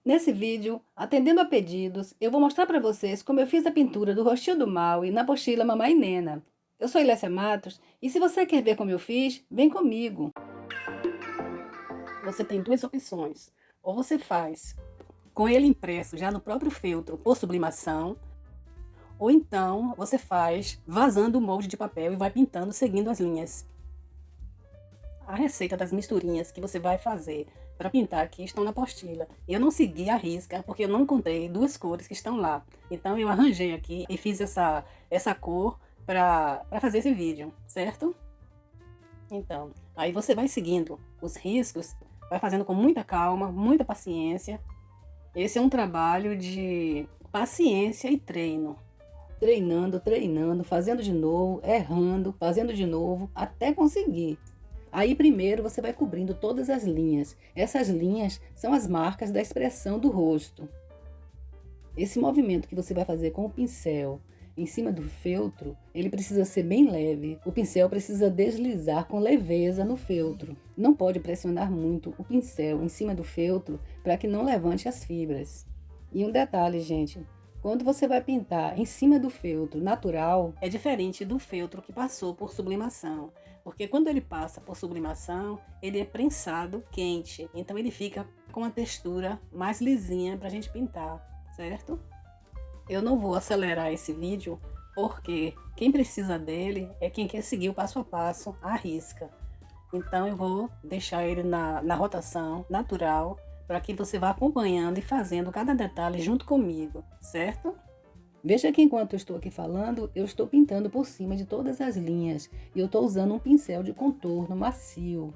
Nesse vídeo, atendendo a pedidos, eu vou mostrar para vocês como eu fiz a pintura do rostinho do Maui na apostila Mamãe Nena. Eu sou Ilécia Matos e se você quer ver como eu fiz, vem comigo. Você tem duas opções. Ou você faz com ele impresso já no próprio feltro por sublimação, ou então você faz vazando o molde de papel e vai pintando seguindo as linhas. A receita das misturinhas que você vai fazer para pintar aqui estão na apostila. Eu não segui a risca porque eu não encontrei duas cores que estão lá. Então eu arranjei aqui e fiz essa cor para fazer esse vídeo, certo? Então, aí você vai seguindo os riscos, vai fazendo com muita calma, muita paciência. Esse é um trabalho de paciência e treino. Treinando, treinando, fazendo de novo, errando, fazendo de novo, até conseguir. Aí primeiro você vai cobrindo todas as linhas. Essas linhas são as marcas da expressão do rosto. Esse movimento que você vai fazer com o pincel em cima do feltro, ele precisa ser bem leve. O pincel precisa deslizar com leveza no feltro. Não pode pressionar muito o pincel em cima do feltro para que não levante as fibras. E um detalhe, gente. Quando você vai pintar em cima do feltro natural, é diferente do feltro que passou por sublimação. Porque quando ele passa por sublimação, ele é prensado quente. Então ele fica com uma textura mais lisinha para a gente pintar, certo? Eu não vou acelerar esse vídeo, porque quem precisa dele é quem quer seguir o passo a passo, à risca. Então eu vou deixar ele na rotação natural, para que você vá acompanhando e fazendo cada detalhe junto comigo, certo? Veja que enquanto eu estou aqui falando, eu estou pintando por cima de todas as linhas e eu estou usando um pincel de contorno macio.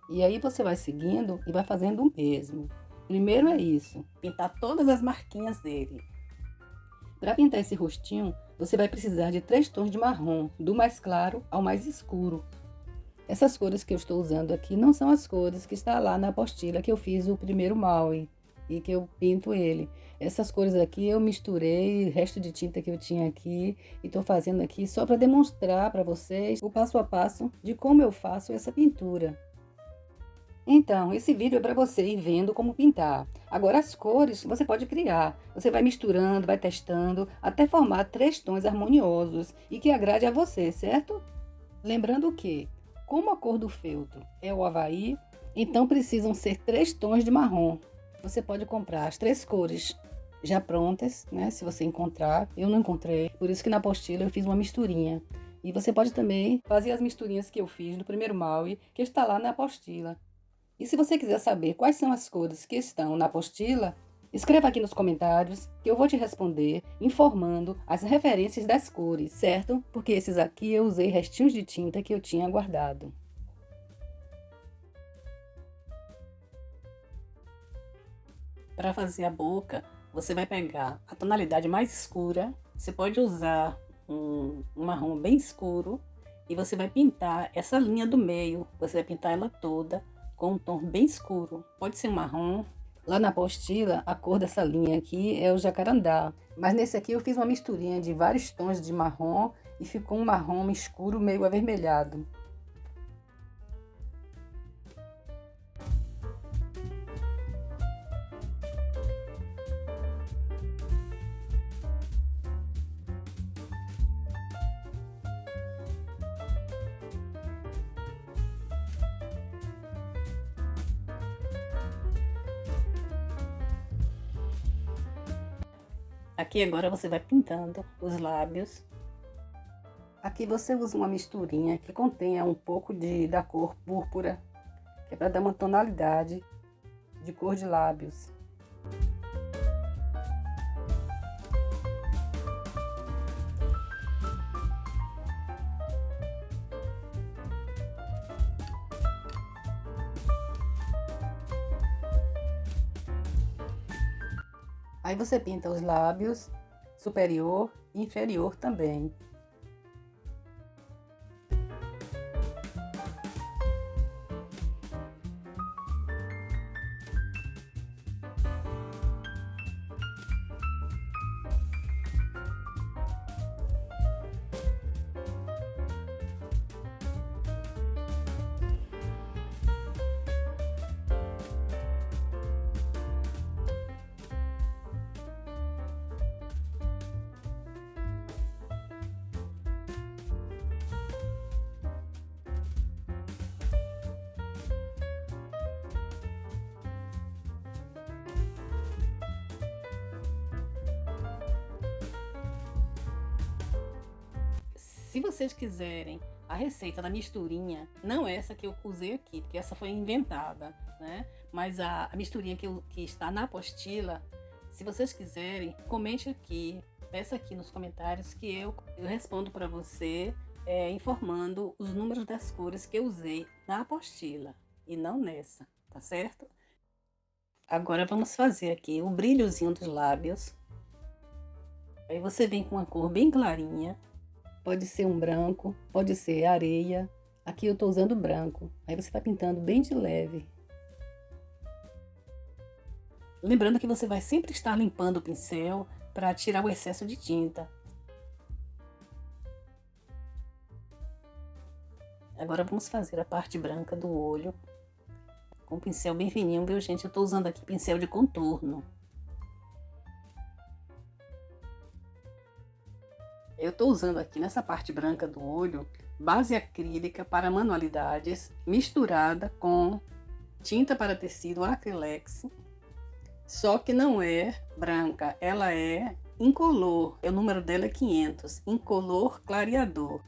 E aí você vai seguindo e vai fazendo o mesmo. Primeiro é isso, pintar todas as marquinhas dele. Para pintar esse rostinho, você vai precisar de 3 tons de marrom, do mais claro ao mais escuro. Essas cores que eu estou usando aqui não são as cores que está lá na apostila que eu fiz o primeiro Maui e que eu pinto ele. Essas cores aqui eu misturei o resto de tinta que eu tinha aqui e estou fazendo aqui só para demonstrar para vocês o passo a passo de como eu faço essa pintura. Então, esse vídeo é para você ir vendo como pintar. Agora as cores você pode criar. Você vai misturando, vai testando, até formar 3 tons harmoniosos e que agrade a você, certo? Lembrando que, como a cor do feltro é o Havaí, então precisam ser 3 tons de marrom. Você pode comprar as 3 cores já prontas, né? Se você encontrar, eu não encontrei, por isso que na apostila eu fiz uma misturinha. E você pode também fazer as misturinhas que eu fiz no primeiro Maui, que está lá na apostila. E se você quiser saber quais são as cores que estão na apostila, escreva aqui nos comentários que eu vou te responder informando as referências das cores, certo? Porque esses aqui eu usei restinhos de tinta que eu tinha guardado. Para fazer a boca, você vai pegar a tonalidade mais escura. Você pode usar um marrom bem escuro e você vai pintar essa linha do meio. Você vai pintar ela toda com um tom bem escuro. Pode ser um marrom. Lá na apostila, a cor dessa linha aqui é o jacarandá. Mas nesse aqui eu fiz uma misturinha de vários tons de marrom e ficou um marrom escuro meio avermelhado. Aqui agora você vai pintando os lábios. Aqui você usa uma misturinha que contenha um pouco da cor púrpura, que é para dar uma tonalidade de cor de lábios. Aí você pinta os lábios superior e inferior também. Se vocês quiserem a receita da misturinha, não essa que eu usei aqui, porque essa foi inventada, né? Mas a misturinha que está na apostila, se vocês quiserem, comente aqui, peça aqui nos comentários que eu respondo para você, informando os números das cores que eu usei na apostila e não nessa, tá certo? Agora vamos fazer aqui o brilhozinho dos lábios. Aí você vem com uma cor bem clarinha. Pode ser um branco, pode ser areia. Aqui eu tô usando branco. Aí você vai pintando bem de leve. Lembrando que você vai sempre estar limpando o pincel para tirar o excesso de tinta. Agora vamos fazer a parte branca do olho. Com um pincel bem fininho, viu, gente? Eu tô usando aqui pincel de contorno. Eu tô usando aqui nessa parte branca do olho base acrílica para manualidades misturada com tinta para tecido acrylex. Só que não é branca, ela é incolor. O número dela é 500, incolor clareador.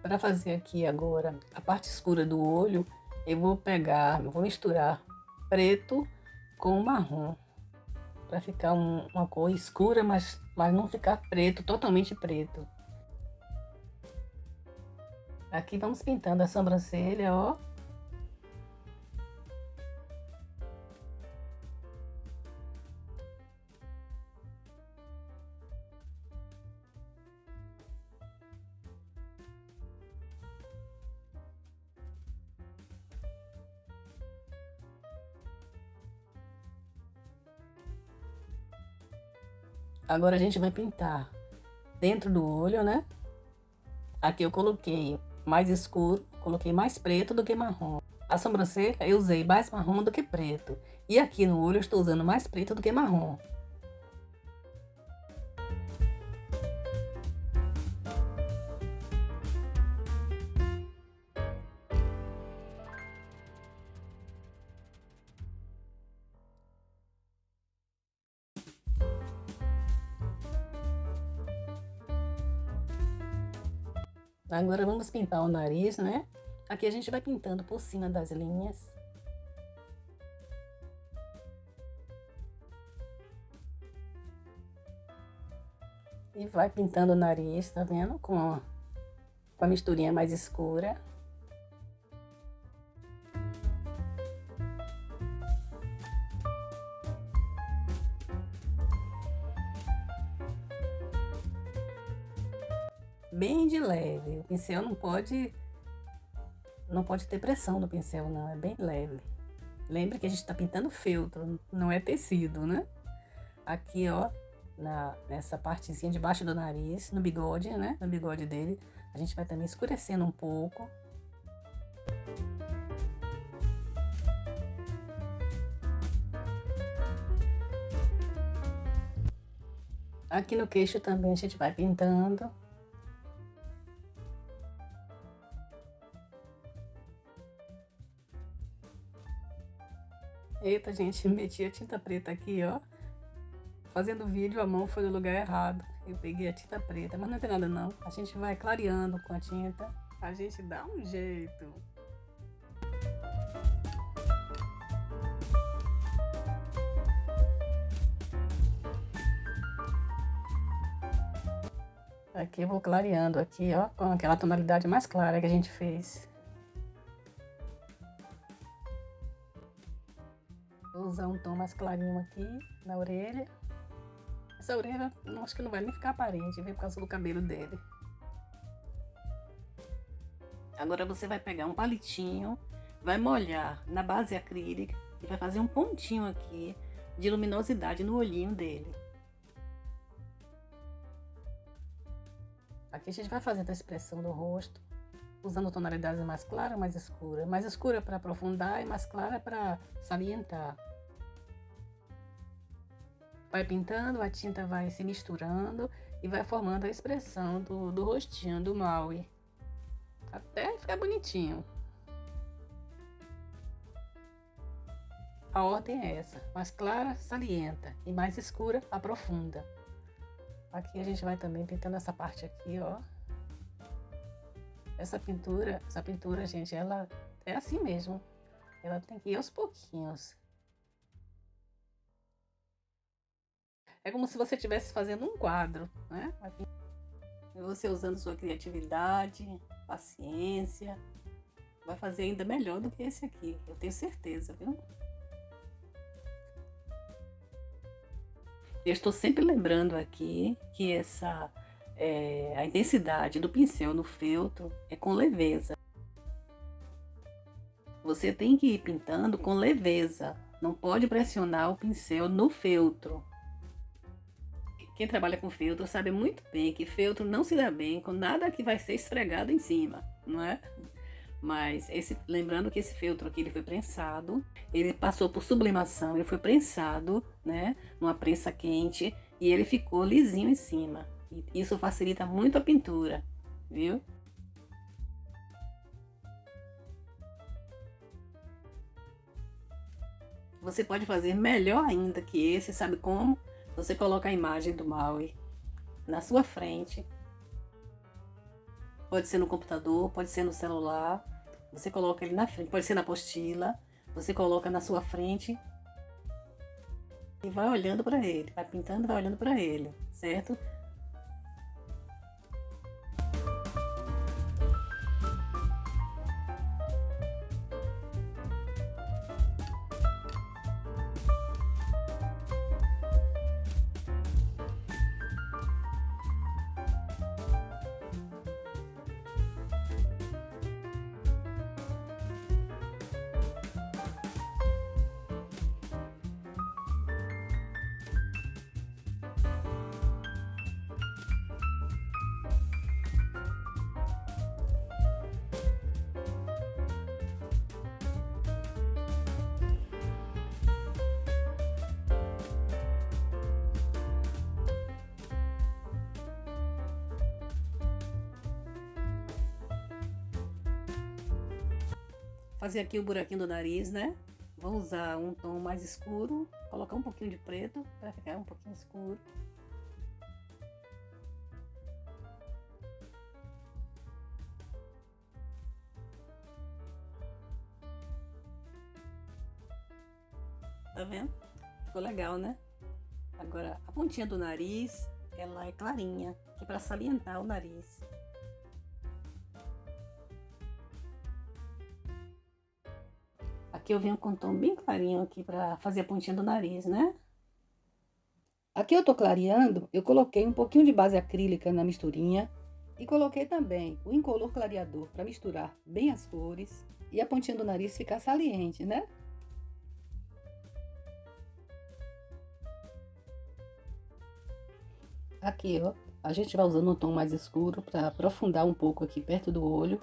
Para fazer aqui agora a parte escura do olho, eu vou misturar preto com marrom para ficar uma cor escura, mas não ficar preto, totalmente preto. Aqui vamos pintando a sobrancelha, ó. Agora a gente vai pintar dentro do olho, né? Aqui eu coloquei mais escuro, coloquei mais preto do que marrom. A sobrancelha eu usei mais marrom do que preto. E aqui no olho eu estou usando mais preto do que marrom. Agora vamos pintar o nariz, né? Aqui a gente vai pintando por cima das linhas. E vai pintando o nariz, tá vendo? Com a misturinha mais escura. Bem de leve. O pincel não pode ter pressão no pincel, não. É bem leve. Lembre que a gente está pintando feltro, não é tecido, né? Aqui, ó, nessa partezinha debaixo do nariz, no bigode, né? No bigode dele, a gente vai também escurecendo um pouco. Aqui no queixo também a gente vai pintando. Eita, gente, meti a tinta preta aqui, ó. Fazendo vídeo, a mão foi no lugar errado. Eu peguei a tinta preta, mas não tem nada não. A gente vai clareando com a tinta. A gente dá um jeito. Aqui eu vou clareando aqui, ó, com aquela tonalidade mais clara que a gente fez. Vou usar um tom mais clarinho aqui na orelha. Essa orelha, acho que não vai nem ficar aparente, viu, por causa do cabelo dele. Agora você vai pegar um palitinho, vai molhar na base acrílica e vai fazer um pontinho aqui de luminosidade no olhinho dele. Aqui a gente vai fazendo a expressão do rosto, usando tonalidades mais claras, mais escuras. Mais escura para aprofundar e mais clara para salientar. Vai pintando, a tinta vai se misturando e vai formando a expressão do rostinho do Maui. Até ficar bonitinho. A ordem é essa: mais clara, salienta, e mais escura, aprofunda. Aqui a gente vai também pintando essa parte aqui, ó. Essa pintura, gente, ela é assim mesmo. Ela tem que ir aos pouquinhos. É como se você estivesse fazendo um quadro, né? Você usando sua criatividade, paciência, vai fazer ainda melhor do que esse aqui, eu tenho certeza, viu? Eu estou sempre lembrando aqui que a intensidade do pincel no feltro é com leveza. Você tem que ir pintando com leveza, não pode pressionar o pincel no feltro. Quem trabalha com feltro sabe muito bem que feltro não se dá bem com nada que vai ser esfregado em cima, não é? Mas lembrando que esse feltro aqui ele foi prensado, ele passou por sublimação, ele foi prensado, né, numa prensa quente e ele ficou lisinho em cima. E isso facilita muito a pintura, viu? Você pode fazer melhor ainda que esse, sabe como? Você coloca a imagem do Maui na sua frente. Pode ser no computador, pode ser no celular. Você coloca ele na frente, pode ser na apostila. Você coloca na sua frente e vai olhando para ele, vai pintando, vai olhando para ele, certo? Fazer aqui o buraquinho do nariz, né? Vou usar um tom mais escuro, colocar um pouquinho de preto para ficar um pouquinho escuro. Tá vendo? Ficou legal, né? Agora, a pontinha do nariz, ela é clarinha, que é para salientar o nariz. Aqui eu venho com um tom bem clarinho aqui para fazer a pontinha do nariz, né? Aqui eu tô clareando, eu coloquei um pouquinho de base acrílica na misturinha e coloquei também o incolor clareador para misturar bem as cores e a pontinha do nariz ficar saliente, né? Aqui, ó, a gente vai usando um tom mais escuro para aprofundar um pouco aqui perto do olho.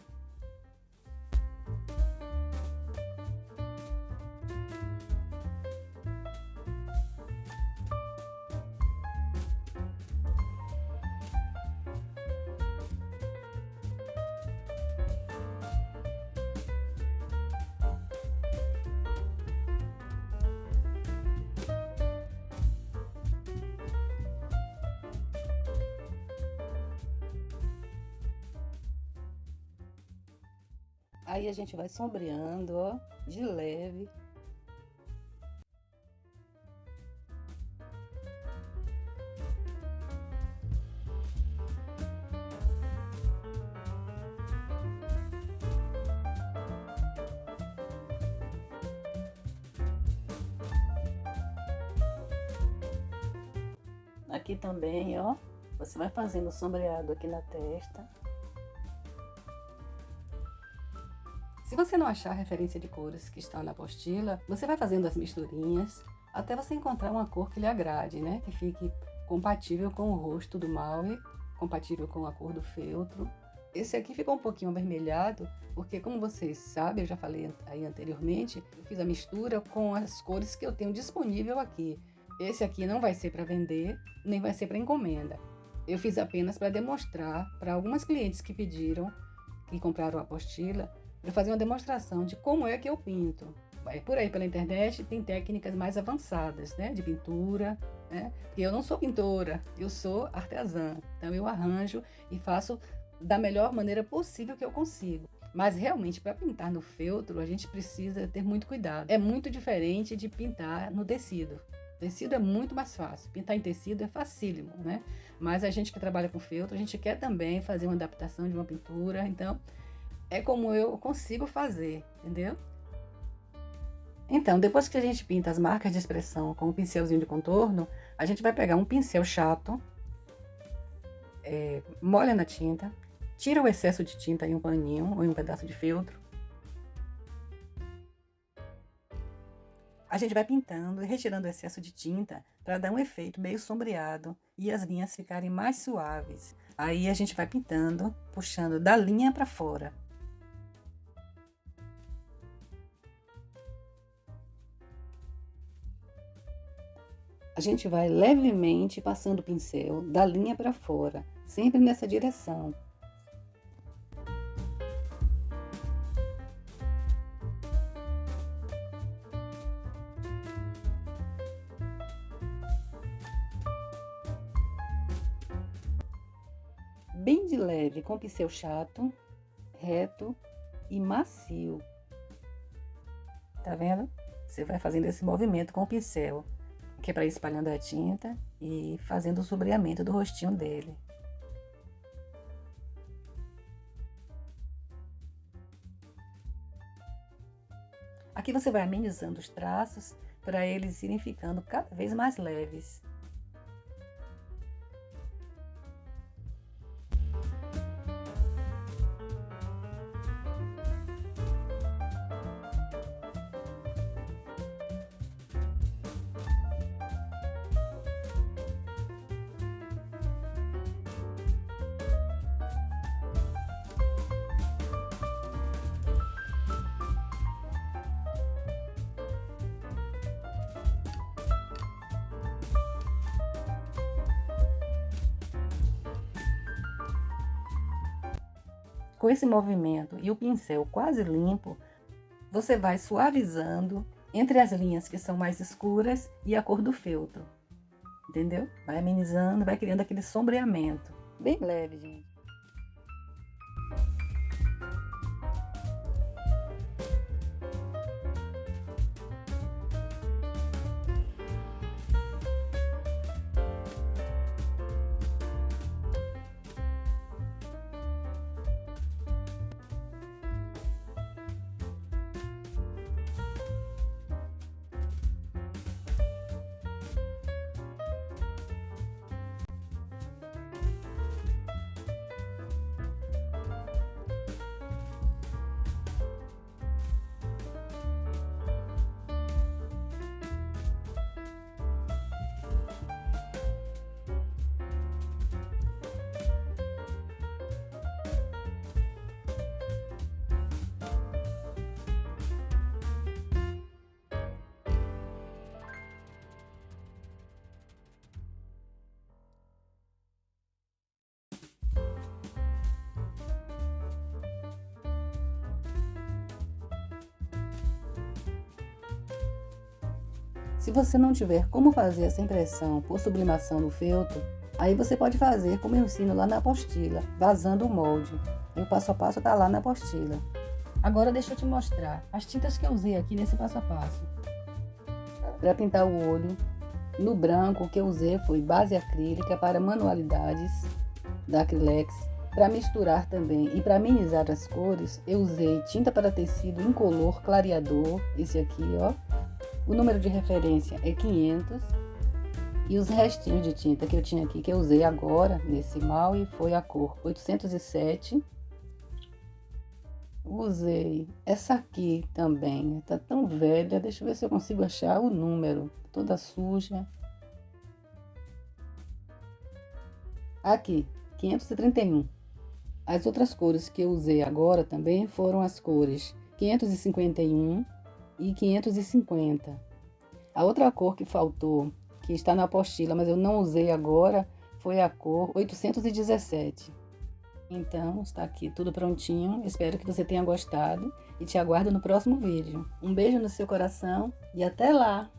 Aí a gente vai sombreando, ó, de leve. Aqui também, ó, você vai fazendo o sombreado aqui na testa. Se você não achar a referência de cores que está na apostila, você vai fazendo as misturinhas até você encontrar uma cor que lhe agrade, né? Que fique compatível com o rosto do Maui, compatível com a cor do feltro. Esse aqui ficou um pouquinho avermelhado, porque como vocês sabem, eu já falei aí anteriormente, eu fiz a mistura com as cores que eu tenho disponível aqui. Esse aqui não vai ser para vender, nem vai ser para encomenda. Eu fiz apenas para demonstrar para algumas clientes que pediram, que compraram a apostila, para fazer uma demonstração de como é que eu pinto. Por aí pela internet tem técnicas mais avançadas, né, de pintura, né? E eu não sou pintora, eu sou artesã. Então eu arranjo e faço da melhor maneira possível que eu consigo. Mas realmente para pintar no feltro a gente precisa ter muito cuidado. É muito diferente de pintar no tecido. Tecido é muito mais fácil, pintar em tecido é facílimo, né? Mas a gente que trabalha com feltro, a gente quer também fazer uma adaptação de uma pintura, então é como eu consigo fazer, entendeu? Então, depois que a gente pinta as marcas de expressão com um pincelzinho de contorno, a gente vai pegar um pincel chato, molha na tinta, tira o excesso de tinta em um paninho ou em um pedaço de feltro. A gente vai pintando e retirando o excesso de tinta para dar um efeito meio sombreado e as linhas ficarem mais suaves. Aí a gente vai pintando, puxando da linha para fora. A gente vai levemente passando o pincel da linha para fora, sempre nessa direção. Bem de leve, com pincel chato, reto e macio. Tá vendo? Você vai fazendo esse movimento com o pincel, que é para ir espalhando a tinta e fazendo o sombreamento do rostinho dele. Aqui você vai amenizando os traços para eles irem ficando cada vez mais leves. Com esse movimento e o pincel quase limpo, você vai suavizando entre as linhas que são mais escuras e a cor do feltro. Entendeu? Vai amenizando, vai criando aquele sombreamento. Bem leve, gente. Se você não tiver como fazer essa impressão por sublimação no feltro, aí você pode fazer como eu ensino lá na apostila, vazando o molde. E o passo a passo está lá na apostila. Agora deixa eu te mostrar as tintas que eu usei aqui nesse passo a passo. Para pintar o olho, no branco o que eu usei foi base acrílica para manualidades da Acrylex. Para misturar também e para amenizar as cores, eu usei tinta para tecido incolor clareador, esse aqui, ó. O número de referência é 500 e os restinhos de tinta que eu tinha aqui, que eu usei agora nesse Maui, foi a cor 807. Usei essa aqui também, tá tão velha, deixa eu ver se eu consigo achar o número, toda suja. Aqui, 531. As outras cores que eu usei agora também foram as cores 551 e 550. A outra cor que faltou, que está na apostila, mas eu não usei agora, foi a cor 817. Então, está aqui tudo prontinho. Espero que você tenha gostado e te aguardo no próximo vídeo. Um beijo no seu coração e até lá!